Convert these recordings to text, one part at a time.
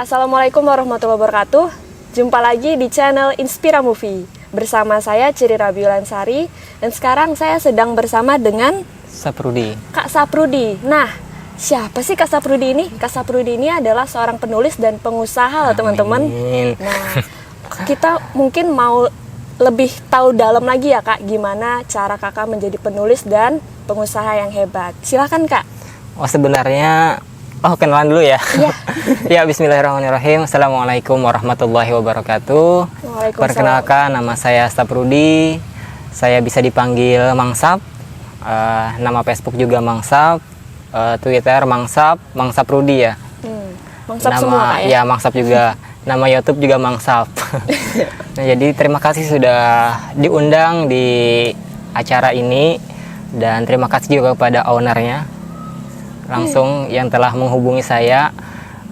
Assalamualaikum warahmatullahi wabarakatuh. Jumpa lagi di channel Inspira Movie. Bersama saya Ciri Rabiulansari. Dan sekarang saya sedang bersama dengan Saprudi. Kak Saprudi. Nah, siapa sih Kak Saprudi ini? Kak Saprudi ini adalah seorang penulis dan pengusaha loh teman-teman. Nah, kita mungkin mau lebih tahu dalam lagi ya Kak, gimana cara Kakak menjadi penulis dan pengusaha yang hebat. Silakan Kak. Oh sebenarnya, kenalan dulu ya. Iya. Ya, bismillahirrahmanirrahim. Assalamualaikum warahmatullahi wabarakatuh. Waalaikumsalam. Perkenalkan, nama saya Saprudi. Saya bisa dipanggil Mangsap. Nama Facebook juga Mangsap. Twitter Mangsap, Rudi ya. Mangsap Nama, semua Kak ya? Ya, Mangsap juga. Nama YouTube juga Mangsap. Nah, jadi terima kasih sudah diundang di acara ini. Dan terima kasih juga kepada ownernya. Langsung yang telah menghubungi saya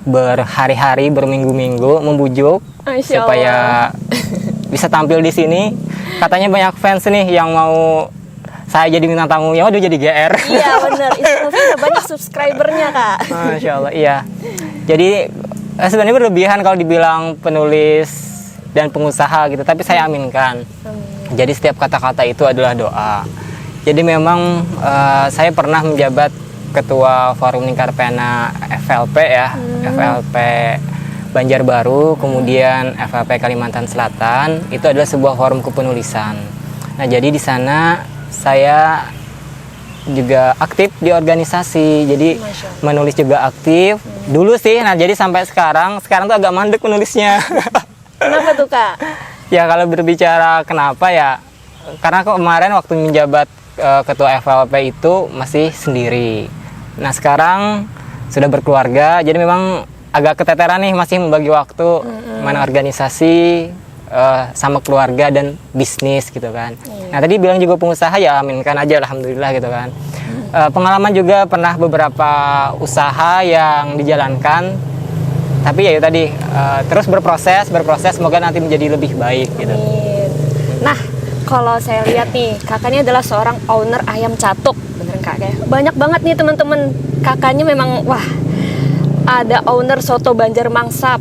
berhari-hari, berminggu-minggu, membujuk supaya bisa tampil di sini. Katanya banyak fans nih yang mau saya jadi bintang tamunya. Waduh, jadi GR. Iya benar, itu udah banyak subscribernya Kak. Masya Allah, iya. Jadi sebenarnya berlebihan kalau dibilang penulis dan pengusaha gitu, tapi saya aminkan. Jadi setiap kata-kata itu adalah doa. Jadi memang saya pernah menjabat Ketua Forum Lingkar Pena FLP ya, FLP Banjarbaru, kemudian FLP Kalimantan Selatan. Itu adalah sebuah forum kepenulisan. Nah, jadi di sana saya juga aktif di organisasi. Jadi menulis juga aktif. Dulu sih, nah jadi sampai sekarang tuh agak mandek menulisnya. Kenapa tuh Kak? Ya kalau berbicara kenapa ya, karena kemarin waktu menjabat Ketua FLP itu masih sendiri. Nah sekarang sudah berkeluarga, jadi memang agak keteteran nih masih membagi waktu mana organisasi sama keluarga dan bisnis gitu kan. Nah tadi bilang juga pengusaha, ya aminkan aja alhamdulillah gitu kan. Pengalaman juga pernah beberapa usaha yang dijalankan, tapi ya itu tadi terus berproses semoga nanti menjadi lebih baik gitu. Nah kalau saya lihat nih, kakaknya adalah seorang owner ayam catuk, bener Kak ya? Banyak banget nih teman-teman, kakaknya memang wah, ada owner soto Banjar Mangsap,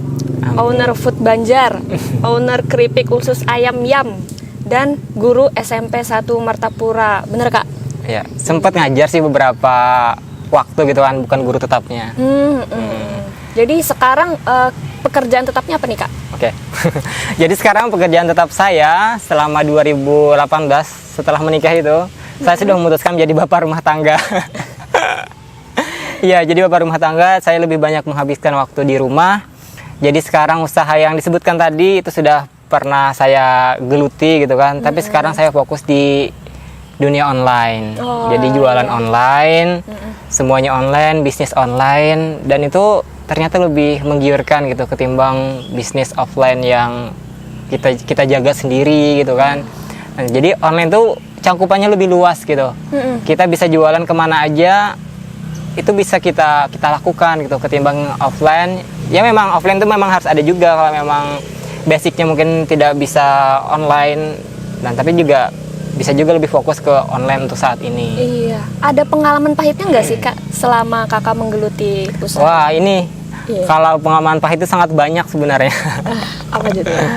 owner food Banjar, owner keripik usus ayam Yam, dan guru SMP 1 Martapura, bener Kak? Ya, sempat ngajar sih beberapa waktu gitu kan, bukan guru tetapnya. Jadi sekarang pekerjaan tetapnya apa nih Kak? Oke. Jadi sekarang pekerjaan tetap saya selama 2018 setelah menikah itu, saya sudah memutuskan menjadi bapak rumah tangga. Iya, jadi bapak rumah tangga, saya lebih banyak menghabiskan waktu di rumah. Jadi sekarang usaha yang disebutkan tadi itu sudah pernah saya geluti gitu kan, tapi sekarang saya fokus di dunia online. Jadi jualan online, semuanya online, bisnis online, dan itu ternyata lebih menggiurkan gitu ketimbang bisnis offline yang kita jaga sendiri gitu kan. Nah, jadi online tuh cangkupannya lebih luas gitu. Kita bisa jualan kemana aja, itu bisa kita lakukan gitu ketimbang offline. Ya memang offline tuh memang harus ada juga kalau memang basicnya mungkin tidak bisa online, dan tapi juga bisa juga lebih fokus ke online untuk saat ini. Iya. Ada pengalaman pahitnya nggak sih Kak selama Kakak menggeluti usaha? Wah ini kalau pengalaman pahit itu sangat banyak sebenarnya. Apa jadinya?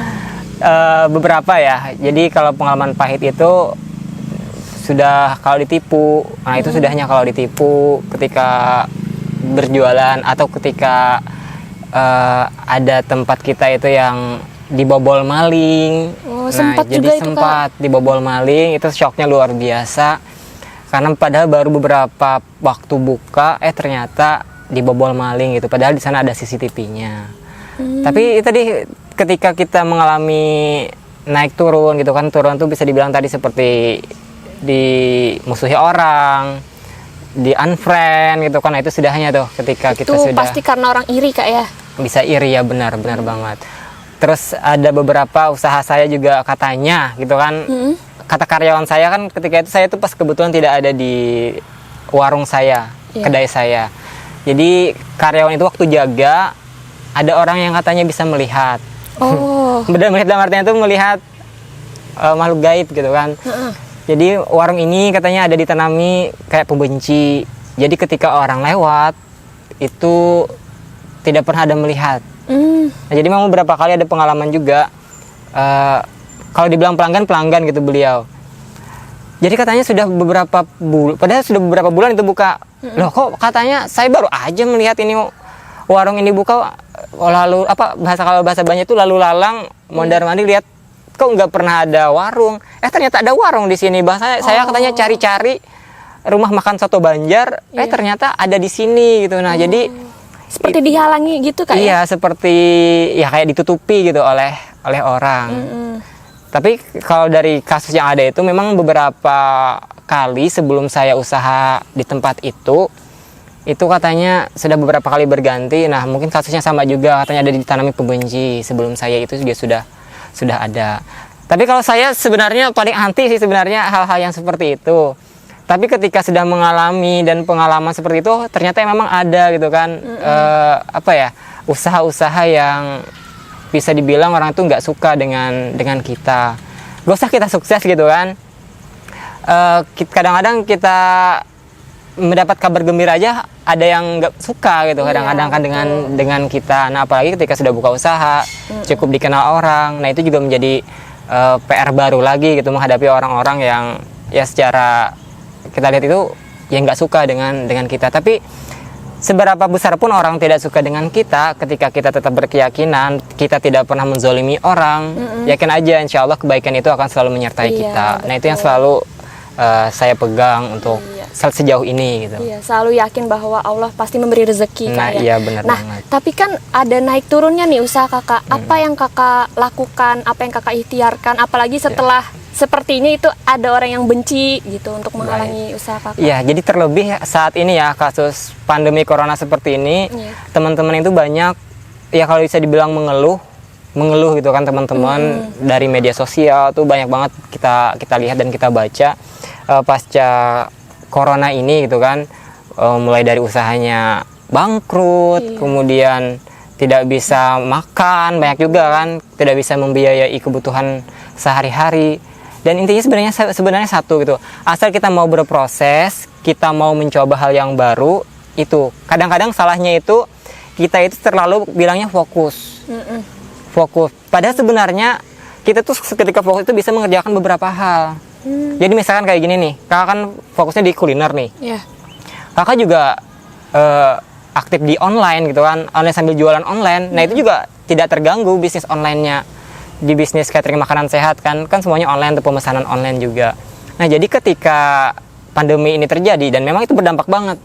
Beberapa ya. Jadi kalau pengalaman pahit itu sudah kalau ditipu. Nah itu sudahnya kalau ditipu ketika berjualan atau ketika ada tempat kita itu yang dibobol maling. Sempat jadi juga itu sempat dibobol maling, itu shocknya luar biasa. Karena padahal baru beberapa waktu buka, ternyata dibobol maling gitu. Padahal di sana ada CCTV-nya. Tapi itu tadi ketika kita mengalami naik turun gitu kan, turun tuh bisa dibilang tadi seperti dimusuhi orang, di unfriend gitu kan. Nah, itu sudahnya tuh ketika kita itu sudah pasti karena orang iri Kak ya? Bisa iri ya, benar banget. Terus ada beberapa usaha saya juga katanya gitu kan. Kata karyawan saya kan ketika itu saya tuh pas kebetulan tidak ada di warung saya, kedai saya. Jadi karyawan itu waktu jaga ada orang yang katanya bisa melihat. Benar melihat dalam artinya itu melihat makhluk gaib gitu kan. Jadi warung ini katanya ada ditanami kayak pembenci. Jadi ketika orang lewat itu tidak pernah ada melihat. Nah, jadi memang beberapa kali ada pengalaman juga. Kalau dibilang pelanggan gitu beliau. Jadi katanya sudah beberapa bulan, padahal sudah beberapa bulan itu buka. Loh kok katanya saya baru aja melihat ini warung ini buka, lalu apa kalau bahasa Banjar itu lalu lalang mondar mandir lihat kok nggak pernah ada warung. Ternyata ada warung di sini. Bahasa saya katanya cari-cari rumah makan soto Banjar, ternyata ada di sini gitu. Nah, jadi seperti dihalangi gitu Kak iya, seperti ya kayak ditutupi gitu oleh orang. Tapi kalau dari kasus yang ada itu memang beberapa kali sebelum saya usaha di tempat itu katanya sudah beberapa kali berganti. Nah, mungkin kasusnya sama juga, katanya ada ditanami pembenci. Sebelum saya itu juga sudah ada. Tapi kalau saya sebenarnya paling anti sih sebenarnya hal-hal yang seperti itu. Tapi ketika sudah mengalami dan pengalaman seperti itu, ternyata memang ada gitu kan, usaha-usaha yang bisa dibilang orang itu nggak suka dengan kita. Gak usah kita sukses gitu kan. Kadang-kadang kita mendapat kabar gembira aja ada yang nggak suka gitu kadang-kadang kan dengan kita. Nah, apalagi ketika sudah buka usaha, cukup dikenal orang. Nah, itu juga menjadi PR baru lagi gitu menghadapi orang-orang yang ya secara kita lihat itu yang nggak suka dengan kita. Tapi seberapa besar pun orang tidak suka dengan kita, ketika kita tetap berkeyakinan, kita tidak pernah menzolimi orang, yakin aja insya Allah kebaikan itu akan selalu menyertai kita. Betul. Nah, itu yang selalu saya pegang untuk sejauh ini gitu. Iya, selalu yakin bahwa Allah pasti memberi rezeki Nah, Kak, iya benar banget. Tapi kan ada naik turunnya nih usaha Kakak. Apa yang Kakak lakukan, apa yang Kakak ikhtiarkan, apalagi setelah sepertinya itu ada orang yang benci gitu untuk menghalangi usaha Kakak. Iya, jadi terlebih saat ini ya kasus pandemi corona seperti ini, teman-teman itu banyak ya kalau bisa dibilang mengeluh gitu kan teman-teman dari media sosial tuh banyak banget kita lihat dan kita baca pasca corona ini gitu kan, mulai dari usahanya bangkrut, kemudian tidak bisa makan, banyak juga kan tidak bisa membiayai kebutuhan sehari-hari. Dan intinya sebenarnya satu gitu, asal kita mau berproses, kita mau mencoba hal yang baru, itu kadang-kadang salahnya itu kita itu terlalu bilangnya fokus. Padahal sebenarnya kita tuh ketika fokus itu bisa mengerjakan beberapa hal. Jadi misalkan kayak gini nih, kakak kan fokusnya di kuliner nih. Kakak juga aktif di online gitu kan, online sambil jualan online. Nah, itu juga tidak terganggu bisnis online-nya. Di bisnis catering makanan sehat kan semuanya online tuh, pemesanan online juga. Nah, jadi ketika pandemi ini terjadi dan memang itu berdampak banget.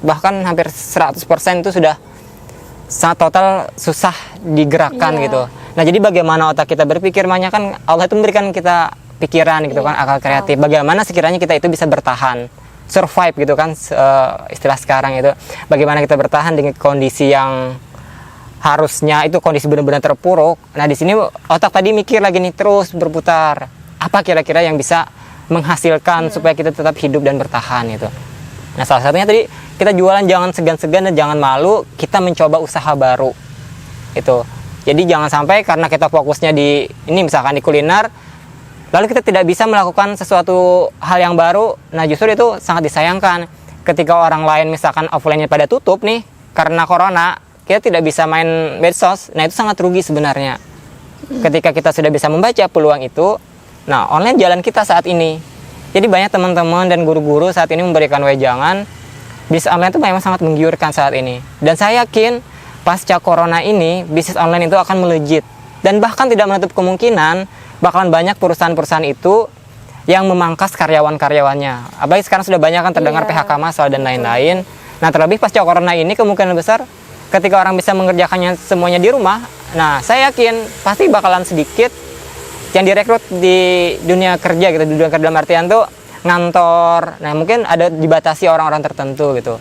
Bahkan hampir 100% itu sudah sangat total susah digerakkan gitu. Nah, jadi bagaimana otak kita berpikir, makanya kan Allah itu memberikan kita pikiran gitu kan, akal kreatif. Bagaimana sekiranya kita itu bisa bertahan, survive gitu kan, istilah sekarang itu. Bagaimana kita bertahan dengan kondisi yang harusnya itu kondisi benar-benar terpuruk. Nah, di sini otak tadi mikir lagi nih, terus berputar. Apa kira-kira yang bisa menghasilkan supaya kita tetap hidup dan bertahan gitu. Nah, salah satunya tadi kita jualan jangan segan-segan dan jangan malu, kita mencoba usaha baru. Itu. Jadi jangan sampai karena kita fokusnya di ini misalkan di kuliner, lalu kita tidak bisa melakukan sesuatu hal yang baru. Nah, justru itu sangat disayangkan. Ketika orang lain misalkan offline-nya pada tutup nih karena corona, kita tidak bisa main medsos. Nah, itu sangat rugi sebenarnya. Ketika kita sudah bisa membaca peluang itu, nah online jalan kita saat ini. Jadi banyak teman-teman dan guru-guru saat ini memberikan wejangan bisnis online itu memang sangat menggiurkan saat ini. Dan saya yakin pasca corona ini bisnis online itu akan melejit. Dan bahkan tidak menutup kemungkinan bakalan banyak perusahaan-perusahaan itu yang memangkas karyawan-karyawannya. Apalagi sekarang sudah banyak kan terdengar PHK massal dan lain-lain. Nah, terlebih pasca corona ini kemungkinan besar ketika orang bisa mengerjakannya semuanya di rumah, nah saya yakin pasti bakalan sedikit yang direkrut di dunia kerja gitu, di dunia kerja dalam artian tuh ngantor. Nah, mungkin ada dibatasi orang-orang tertentu gitu.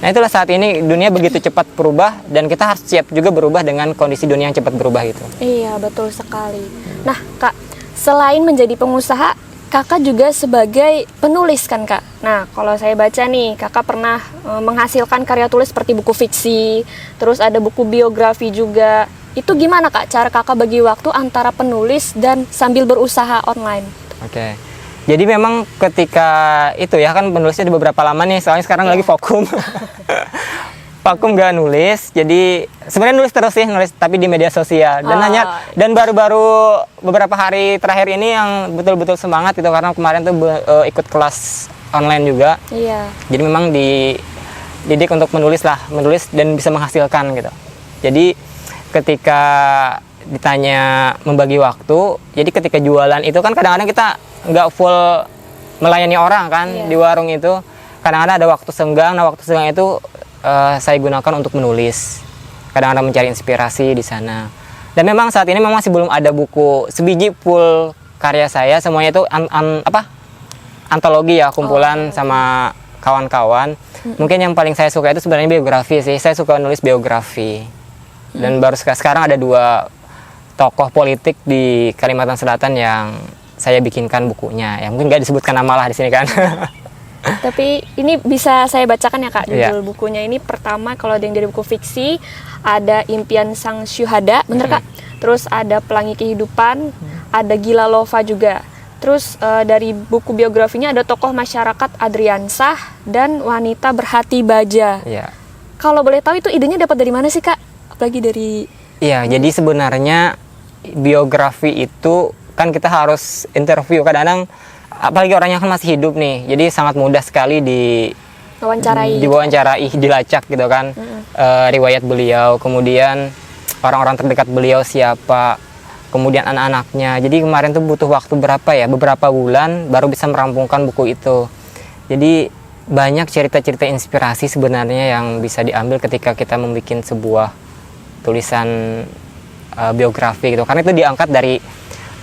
Nah, itulah saat ini dunia begitu cepat berubah dan kita harus siap juga berubah dengan kondisi dunia yang cepat berubah itu. Iya, betul sekali. Nah, Kak, selain menjadi pengusaha, Kakak juga sebagai penulis kan, Kak? Nah, kalau saya baca nih, Kakak pernah menghasilkan karya tulis seperti buku fiksi, terus ada buku biografi juga. Itu gimana, Kak, cara Kakak bagi waktu antara penulis dan sambil berusaha online? Oke. Jadi memang ketika itu ya kan penulisnya ada beberapa lama nih, soalnya sekarang lagi vakum. vakum nggak nulis. Jadi sebenarnya nulis terus sih, nulis tapi di media sosial. Dan baru-baru beberapa hari terakhir ini yang betul-betul semangat itu karena kemarin tuh ikut kelas online juga. Iya. Jadi memang dididik untuk menulis dan bisa menghasilkan gitu. Jadi ketika ditanya membagi waktu, jadi ketika jualan itu kan kadang-kadang kita nggak full melayani orang kan. Iya. Di warung itu kadang-kadang ada waktu senggang. Nah, waktu senggang itu saya gunakan untuk menulis, kadang-kadang mencari inspirasi di sana. Dan memang saat ini memang masih belum ada buku sebiji full karya saya, semuanya itu antologi ya, kumpulan sama kawan-kawan. Mungkin yang paling saya suka itu sebenarnya biografi sih. Saya suka nulis biografi. Dan baru sekarang ada 2 tokoh politik di Kalimantan Selatan yang saya bikinkan bukunya. Ya mungkin nggak disebutkan nama lah di sini kan. Tapi ini bisa saya bacakan ya Kak judul Iya. bukunya ini. Pertama kalau yang dari buku fiksi ada Impian Sang Syuhada, bener Kak? Terus ada Pelangi Kehidupan, ada Gila Lova juga. Terus dari buku biografinya ada tokoh masyarakat Adriansah dan Wanita Berhati Baja. Iya. Kalau boleh tahu itu idenya dapat dari mana sih Kak? Apalagi dari Iya, jadi sebenarnya biografi itu kan kita harus interview kadang-kadang, apalagi orangnya kan masih hidup nih, jadi sangat mudah sekali diwawancarai, dilacak gitu kan. Riwayat beliau, kemudian orang-orang terdekat beliau siapa, kemudian anak-anaknya. Jadi kemarin tuh butuh waktu beberapa bulan baru bisa merampungkan buku itu. Jadi banyak cerita-cerita inspirasi sebenarnya yang bisa diambil ketika kita membuat sebuah tulisan biografi gitu, karena itu diangkat dari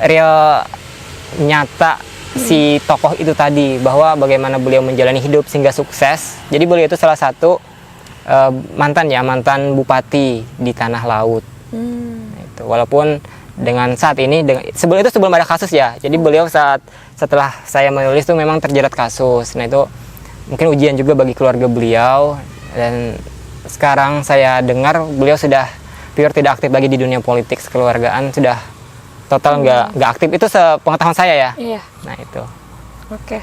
real nyata si tokoh itu tadi, bahwa bagaimana beliau menjalani hidup sehingga sukses. Jadi beliau itu salah satu mantan bupati di Tanah Laut. Itu walaupun dengan saat ini sebelum ada kasus ya, jadi beliau setelah saya menulis itu memang terjerat kasus. Nah itu mungkin ujian juga bagi keluarga beliau, dan sekarang saya dengar beliau sudah pure tidak aktif lagi di dunia politik kekeluargaan, sudah total nggak aktif. Itu sepengetahuan saya ya. Iya. Nah itu. Oke.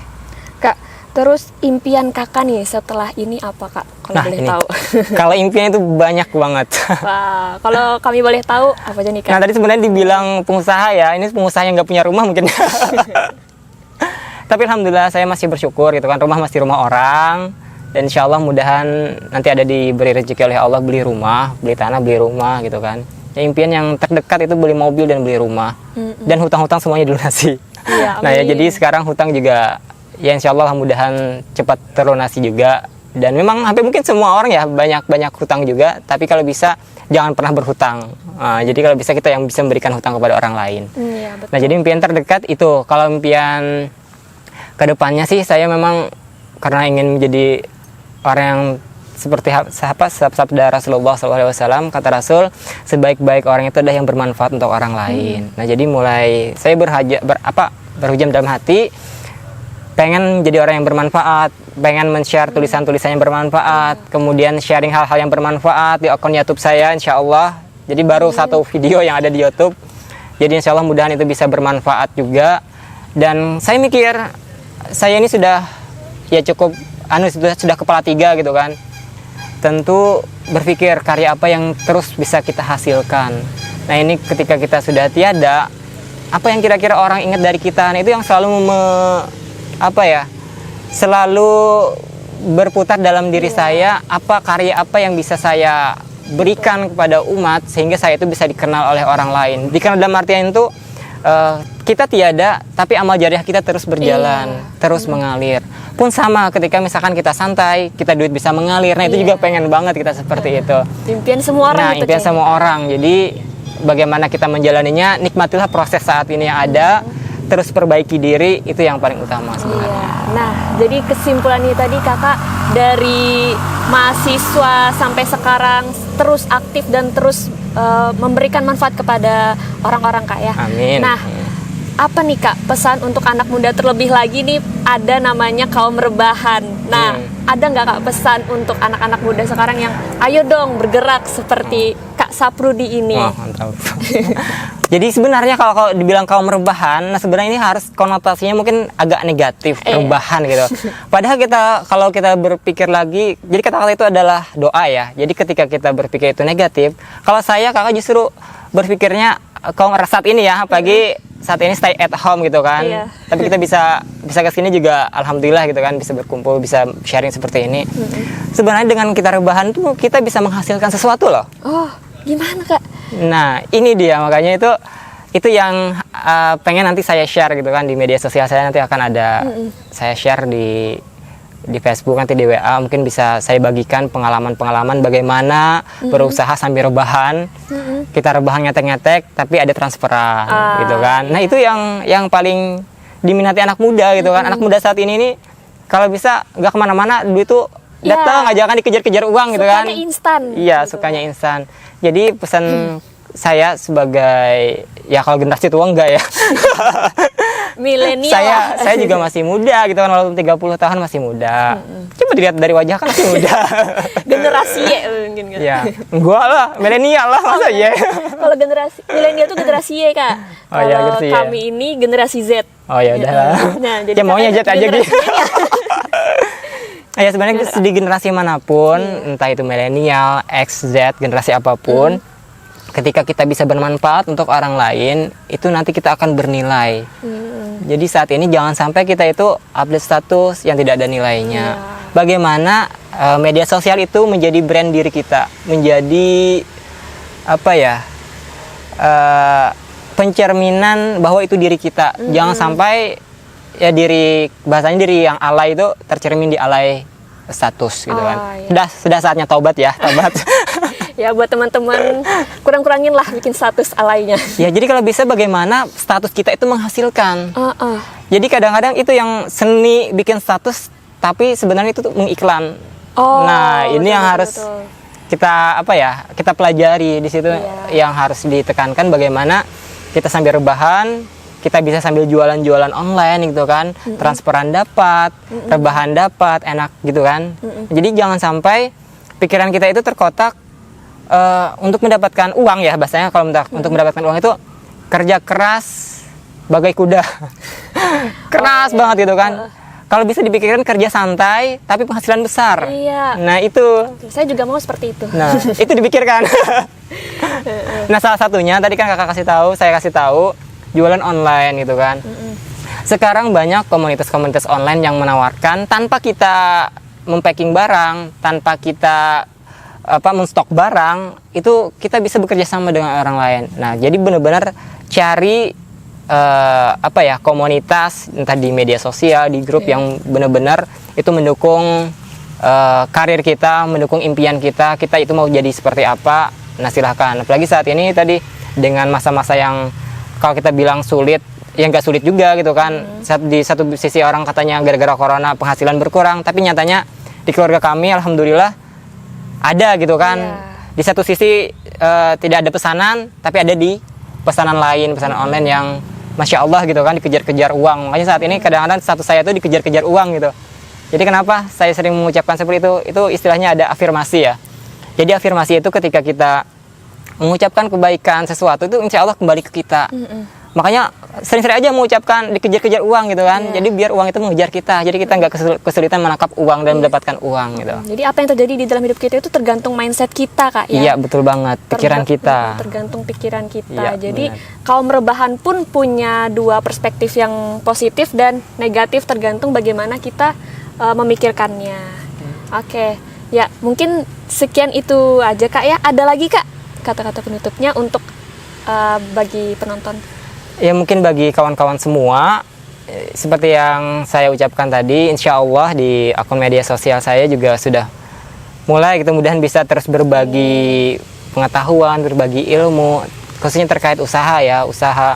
Kak, terus impian Kakak nih setelah ini apa Kak? Kalau boleh ini. tahu. Kalau impian itu banyak banget. Wah, kalau kami boleh tahu apa aja nih Kak? Nah tadi sebenarnya dibilang pengusaha ya, ini pengusaha yang nggak punya rumah mungkin. Tapi alhamdulillah saya masih bersyukur gitu kan, rumah masih rumah orang. Dan insya Allah mudahan nanti ada diberi rezeki oleh Allah beli rumah, beli tanah, beli rumah gitu kan. Ya, impian yang terdekat itu beli mobil dan beli rumah. Dan hutang-hutang semuanya dilunasi. Iya, Nah ya jadi sekarang hutang juga ya insya Allah mudahan cepat terlunasi juga. Dan memang hampir mungkin semua orang ya banyak hutang juga. Tapi kalau bisa jangan pernah berhutang. Jadi kalau bisa kita yang bisa memberikan hutang kepada orang lain. Iya, betul. Nah jadi impian terdekat itu. Kalau impian kedepannya sih saya memang karena ingin menjadi orang yang seperti sabda Rasulullah SAW, kata Rasul, sebaik-baik orang itu adalah yang bermanfaat untuk orang lain. Nah jadi mulai saya berhujam dalam hati, pengen jadi orang yang bermanfaat, pengen men-share tulisan-tulisan yang bermanfaat, kemudian sharing hal-hal yang bermanfaat di akun YouTube saya, insya Allah. Jadi baru satu video yang ada di YouTube, jadi insya Allah mudahan itu bisa bermanfaat juga. Dan saya mikir, saya ini sudah ya cukup sudah kepala 3 gitu kan. Tentu berpikir karya apa yang terus bisa kita hasilkan. Nah ini ketika kita sudah tiada, apa yang kira-kira orang ingat dari kita? Nah itu yang selalu selalu berputar dalam diri saya. Karya apa yang bisa saya berikan kepada umat sehingga saya itu bisa dikenal oleh orang lain. Dikenal dalam artian itu kita tiada, tapi amal jariah kita terus berjalan, terus mengalir. Pun sama ketika misalkan kita santai, kita duit bisa mengalir. Nah itu juga pengen banget kita seperti itu. Impian semua orang. Nah impian semua orang. Jadi bagaimana kita menjalaninya, nikmatilah proses saat ini yang ada, terus perbaiki diri, itu yang paling utama sebenarnya. Iya. Nah jadi kesimpulannya tadi Kakak dari mahasiswa sampai sekarang terus aktif dan terus memberikan manfaat kepada orang-orang Kak ya. Amin. Nah apa nih Kak pesan untuk anak muda, terlebih lagi nih ada namanya kaum rebahan. Nah ada nggak Kak pesan untuk anak-anak muda sekarang yang ayo dong bergerak seperti Kak Saprudi ini? Wah, mantap. Jadi sebenarnya kalau dibilang kaum rebahan, nah sebenarnya ini harus konotasinya mungkin agak negatif, rebahan gitu. Padahal kalau kita berpikir lagi, jadi kata-kata itu adalah doa ya. Jadi ketika kita berpikir itu negatif, kalau kakak justru berpikirnya kaum saat ini ya, apalagi saat ini stay at home gitu kan. Iya. Tapi kita bisa ke sini juga alhamdulillah gitu kan, bisa berkumpul, bisa sharing seperti ini. Sebenarnya dengan kita rebahan tuh kita bisa menghasilkan sesuatu loh. Oh, gimana Kak? Nah, ini dia makanya itu yang pengen nanti saya share gitu kan di media sosial saya, nanti akan ada saya share di Facebook, nanti di WA mungkin bisa saya bagikan pengalaman-pengalaman bagaimana berusaha sambil rebahan. Kita rebahan ngetek-ngetek tapi ada transferan gitu kan. Nah, itu yang paling diminati anak muda gitu kan. Anak muda saat ini nih kalau bisa nggak kemana-mana, duit tuh datang aja kan, dikejar-kejar uang gitu kan. Sukanya instan. Iya, gitu. sukanya instan. Jadi pesan saya sebagai ya kalau generasi tua enggak ya. Milenial. saya juga masih muda gitu kan, walaupun 30 tahun masih muda. Coba dilihat dari wajah kan masih muda. Generasi Y mungkin kan. Ya, gua lah, milenial lah masa ya. Kalau generasi milenial tuh generasi Y Kak. Oh, iya, Kalau generasi Y. kami ini generasi Z. Oh ya udah. Nah, Ya maunya jet aja gitu. generasi Y. Ya sebenarnya di generasi manapun, entah itu milenial, X, Z, generasi apapun, ketika kita bisa bermanfaat untuk orang lain, itu nanti kita akan bernilai. Jadi saat ini jangan sampai kita itu update status yang tidak ada nilainya. Bagaimana media sosial itu menjadi brand diri kita, menjadi apa ya, pencerminan bahwa itu diri kita. Jangan sampai ya bahasanya diri yang alay itu tercermin di alay status gitu kan. Iya. Sudah saatnya taubat ya, taubat. Ya buat teman-teman kurang-kurangin lah bikin status alaynya. Ya jadi kalau bisa bagaimana status kita itu menghasilkan. Jadi kadang-kadang itu yang seni bikin status tapi sebenarnya itu tuh mengiklan. Nah, ini yang harus kita kita pelajari di situ. Yang harus ditekankan bagaimana kita sambil rebahan, kita bisa sambil jualan-jualan online gitu kan, transferan dapat, rebahan dapat, enak gitu kan. Jadi jangan sampai pikiran kita itu terkotak untuk mendapatkan uang ya, bahasanya kalau untuk mendapatkan uang itu kerja keras bagai kuda. Keras banget gitu kan. Kalau bisa dipikirkan kerja santai tapi penghasilan besar. Iya. Nah, itu. Saya juga mau seperti itu. Nah, itu dipikirkan. Nah, salah satunya tadi kan kakak saya kasih tahu jualan online gitu kan. Sekarang banyak komunitas-komunitas online yang menawarkan tanpa kita mempacking barang, tanpa kita menstok barang, itu kita bisa bekerja sama dengan orang lain. Nah, jadi benar-benar cari komunitas entah di media sosial, di grup yang benar-benar itu mendukung karir kita, mendukung impian kita itu mau jadi seperti apa. Nah, silahkan. Apalagi saat ini tadi dengan masa-masa yang kalau kita bilang sulit, ya nggak sulit juga gitu kan. Di satu sisi orang katanya gara-gara corona penghasilan berkurang, tapi nyatanya di keluarga kami alhamdulillah ada gitu kan. Di satu sisi tidak ada pesanan, tapi ada di pesanan lain, pesanan online yang Masya Allah gitu kan, dikejar-kejar uang. Makanya saat ini kadang-kadang status saya tuh dikejar-kejar uang gitu. Jadi kenapa saya sering mengucapkan seperti itu? Itu istilahnya ada afirmasi ya. Jadi afirmasi itu ketika kita mengucapkan kebaikan sesuatu itu insya Allah kembali ke kita. Makanya sering-sering aja mengucapkan dikejar-kejar uang gitu kan. Jadi biar uang itu mengejar kita. Jadi kita nggak kesulitan menangkap uang dan mendapatkan uang gitu. Jadi apa yang terjadi di dalam hidup kita itu tergantung mindset kita Kak ya. Iya betul banget, pikiran kita. Tergantung pikiran kita. Iya, jadi benar. kaum rebahan pun punya dua perspektif yang positif dan negatif tergantung bagaimana kita memikirkannya. Oke. Ya mungkin sekian itu aja Kak ya. Ada lagi Kak kata-kata penutupnya untuk bagi penonton? Ya mungkin bagi kawan-kawan semua, seperti yang saya ucapkan tadi, insya Allah di akun media sosial saya juga sudah mulai gitu, mudahan bisa terus berbagi pengetahuan, berbagi ilmu, khususnya terkait usaha ya, usaha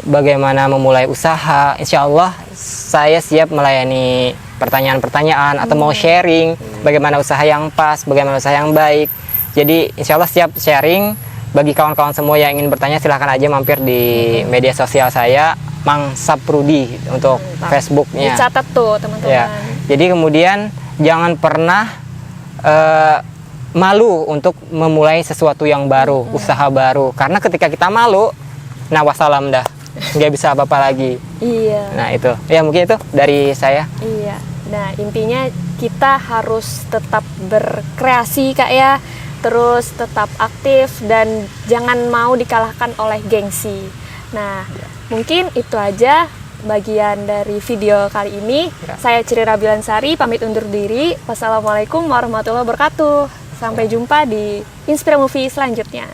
bagaimana memulai usaha. Insya Allah saya siap melayani pertanyaan-pertanyaan atau mau sharing bagaimana usaha yang pas, bagaimana usaha yang baik. Jadi insya Allah siap sharing. Bagi kawan-kawan semua yang ingin bertanya silahkan aja mampir di media sosial saya, Mang Saprudi untuk Facebooknya. Dicatat tuh teman-teman. Ya. Jadi kemudian jangan pernah malu untuk memulai sesuatu yang baru, usaha baru. Karena ketika kita malu, nah wassalam dah, nggak bisa apa-apa lagi. Iya. Nah itu, ya mungkin itu dari saya. Iya. Nah, intinya kita harus tetap berkreasi Kak ya. Terus tetap aktif dan jangan mau dikalahkan oleh gengsi. Nah, mungkin itu aja bagian dari video kali ini. Ya. Saya Ciri Rabilansari pamit undur diri. Wassalamualaikum warahmatullahi wabarakatuh. Sampai jumpa di Inspira Movie selanjutnya.